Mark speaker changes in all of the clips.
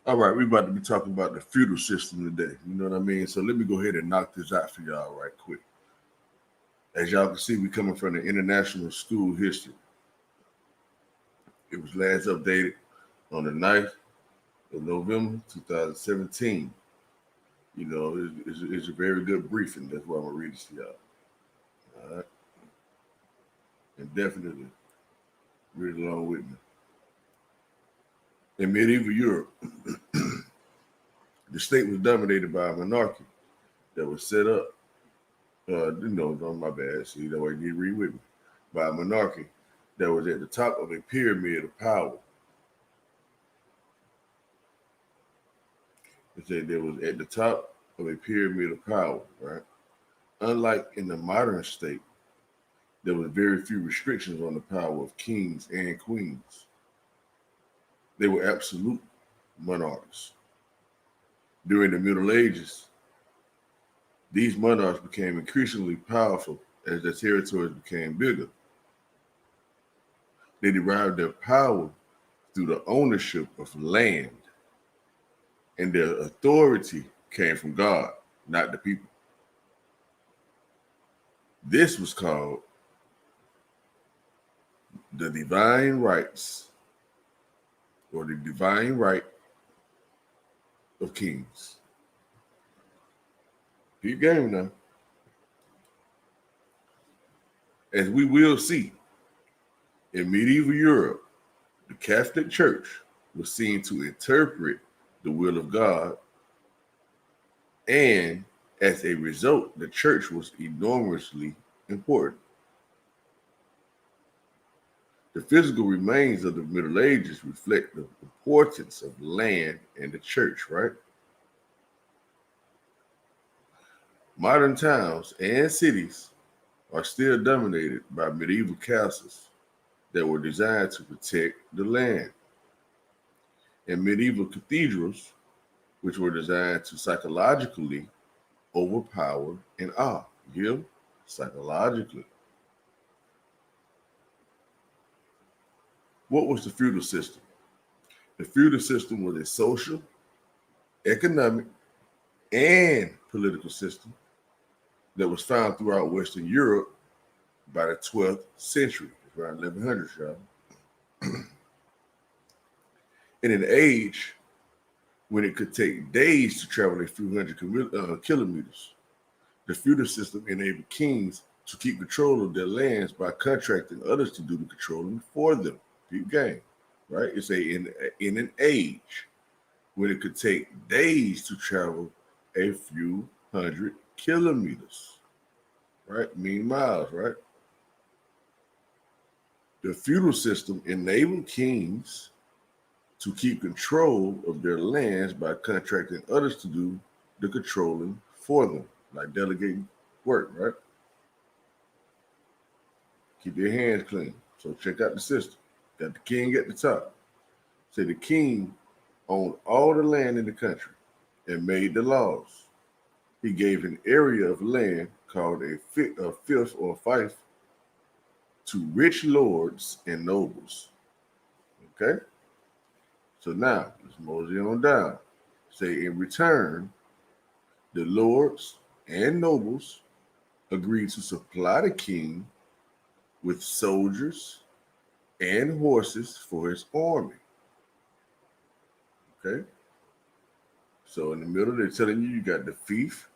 Speaker 1: All right, we're about to be talking about the feudal system today. You know what I mean? So let me go ahead and knock this out for y'all right quick. As y'all can see, we coming from the International School History. It was last updated on the 9th of November 2017. You know, it's a very good briefing. That's why I'm going to read this to y'all. All right? And definitely read along with me. In medieval Europe, the state was dominated by a monarchy that was set up, on my bad, see, that way you need to read with me, by a monarchy that was at the top of a pyramid of power. It said there was at the top of a pyramid of power, right? Unlike in the modern state, there was very few restrictions on the power of kings and queens. They were absolute monarchs. During the Middle Ages, these monarchs became increasingly powerful as their territories became bigger. They derived their power through the ownership of land, and their authority came from God, not the people. This was called the divine rights, or the divine right of kings. Keep game now. As we will see, in medieval Europe, the Catholic Church was seen to interpret the will of God, and as a result, the church was enormously important. The physical remains of the Middle Ages reflect the importance of land and the church, right? Modern towns and cities are still dominated by medieval castles that were designed to protect the land, and medieval cathedrals, which were designed to psychologically overpower and awe. You hear? Psychologically. What was the feudal system? The feudal system was a social, economic, and political system that was found throughout Western Europe by the 12th century, around 1100s, y'all. In an age when it could take days to travel a few hundred kilometers, the feudal system enabled kings to keep control of their lands by contracting others to do the controlling for them. Deep game, right? It's in an age when it could take days to travel a few hundred kilometers, right? Mean miles, right? The feudal system enabled kings to keep control of their lands by contracting others to do the controlling for them, like delegating work, right? Keep your hands clean. So check out the system. Got the king at the top. Say the king owned all the land in the country and made the laws. He gave an area of land called a fifth or fief to rich lords and nobles. Okay? So now, let's mosey on down. Say in return, the lords and nobles agreed to supply the king with soldiers and horses for his army. Okay? So in the middle, they're telling you got the fief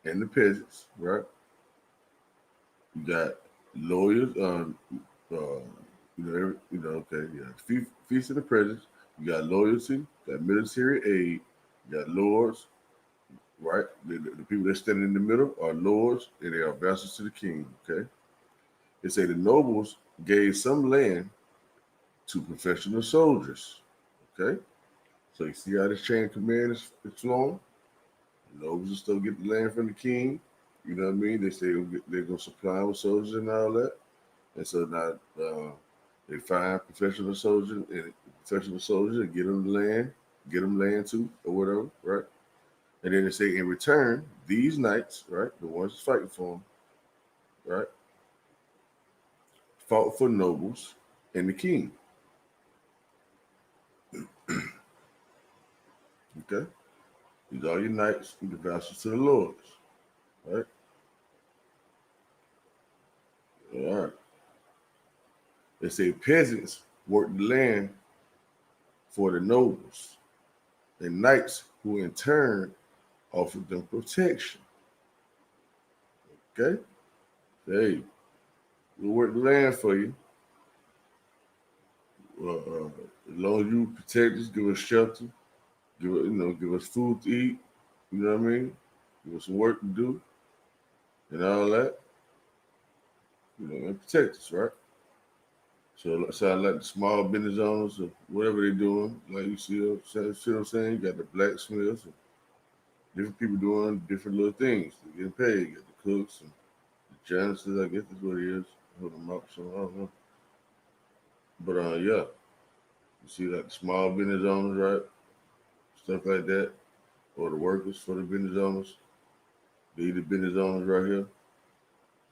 Speaker 1: and the peasants, right? You got lawyers, okay, yeah. Fiefs and the peasants. You got loyalty, you got military aid, you got lords, right? The people that stand in the middle are lords, and they are vassals to the king, okay? They say the nobles gave some land to professional soldiers, okay? So you see how this chain of command is flowing? The nobles will still get the land from the king. You know what I mean? They say they're going to supply with soldiers and all that. And so now they find professional soldiers and get them land too, or whatever, right? And then they say in return, these knights, right, the ones fighting for them, right, fought for nobles and the king. Okay? These are your knights and the vassals to the lords. Right? All right. They say peasants work the land for the nobles, and knights who in turn offered them protection. Okay? Hey, we'll work the land for you. As long as you protect us, give us shelter, give us food to eat. You know what I mean? Give us some work to do and all that. And protect us, right? So it sounds like the small business owners or whatever they're doing, like you see what I'm saying? You got the blacksmiths and different people doing different little things. They're getting paid. You got the cooks and the janitors, I guess that's what it is. Hold them up, so I don't know. But yeah. You see like the small business owners, right? Stuff like that. Or the workers for the business owners. The business owners right here.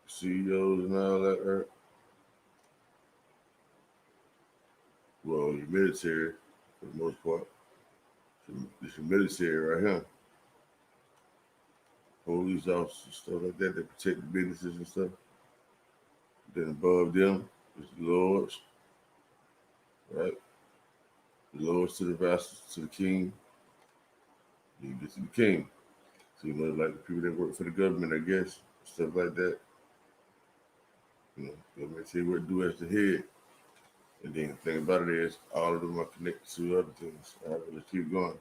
Speaker 1: CEOs and all that, right? Well, your military, for the most part. It's your military right here. Police officers, stuff like that. They protect the businesses and stuff. Then above them is the lords, right? The lords to the vassals, to the king. Then you get to the king. So like the people that work for the government, I guess, stuff like that. Government tell you what to do as the head. And then the thing about it is, all of them are connected to other things. All right, let's keep going.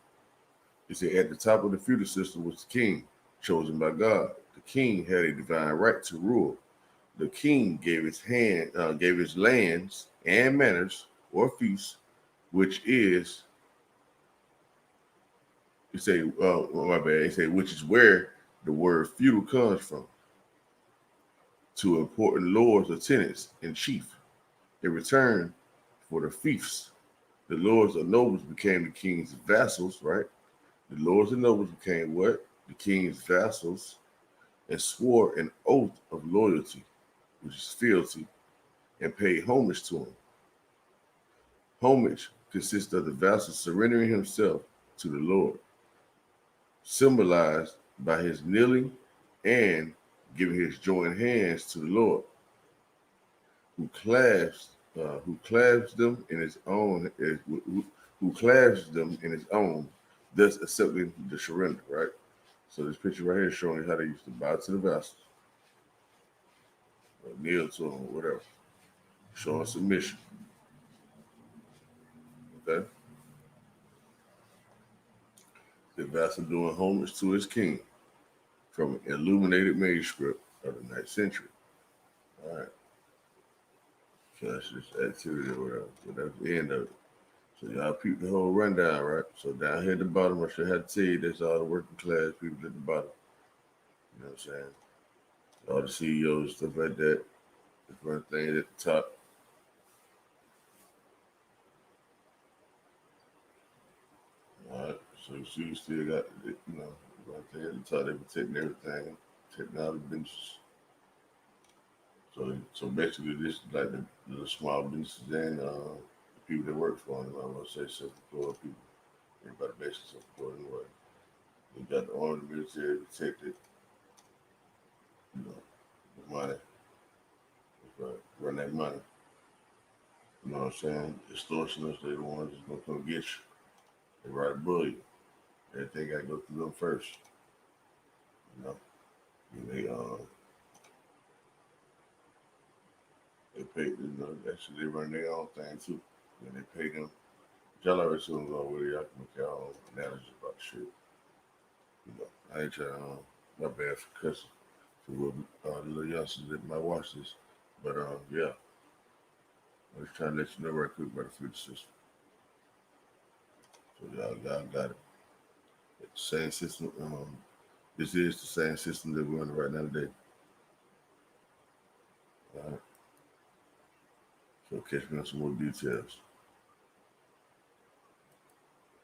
Speaker 1: He said, at the top of the feudal system was the king, chosen by God. The king had a divine right to rule. The king gave his lands and manors or feasts, which is, my bad. He said, which is where the word feudal comes from, to important lords or tenants in chief. In return for the fiefs, the lords or nobles became the king's vassals, right? The lords and nobles became what? The king's vassals, and swore an oath of loyalty, which is fealty, and paid homage to him. Homage consists of the vassal surrendering himself to the Lord, symbolized by his kneeling and giving his joined hands to the Lord, who clasps them in his own, who clasps them in his own, thus accepting the surrender. Right. So this picture right here is showing how they used to bow to the vassals, or kneel to them, or whatever, showing submission. Okay. The vassal doing homage to his king from an illuminated manuscript of the 9th century. All right. So that's just activity or whatever. So that's the end of it. So y'all peep the whole rundown, right? So down here at the bottom, I should have to tell you that's all the working class people at the bottom. You know what I'm saying? All the CEOs, stuff like that. The front thing at the top. All right. So you still got, right there at the top, they protecting everything, protecting all the benches. So basically, this is like the small businesses and the people that work for them. I want to say self-employed people. Everybody basically self-employed anyway. They got the army, the military, protected, the money, run that money. You know what I'm saying? Extortioners, they the ones that's gonna come get you. They right above you. Everything gotta go through them first. You know, and they pay. Actually they run their own thing too. And they pay them. Y'all already seen them go with it. Y'all can make your own analogies about shit. I ain't trying. My bad for cussing. For the little youngsters that might watch this, but yeah. I was trying to let you know right quick about the feudal system. So y'all got it. It's the same system. This is the same system that we're running right now today. All right. So catch me on some more details.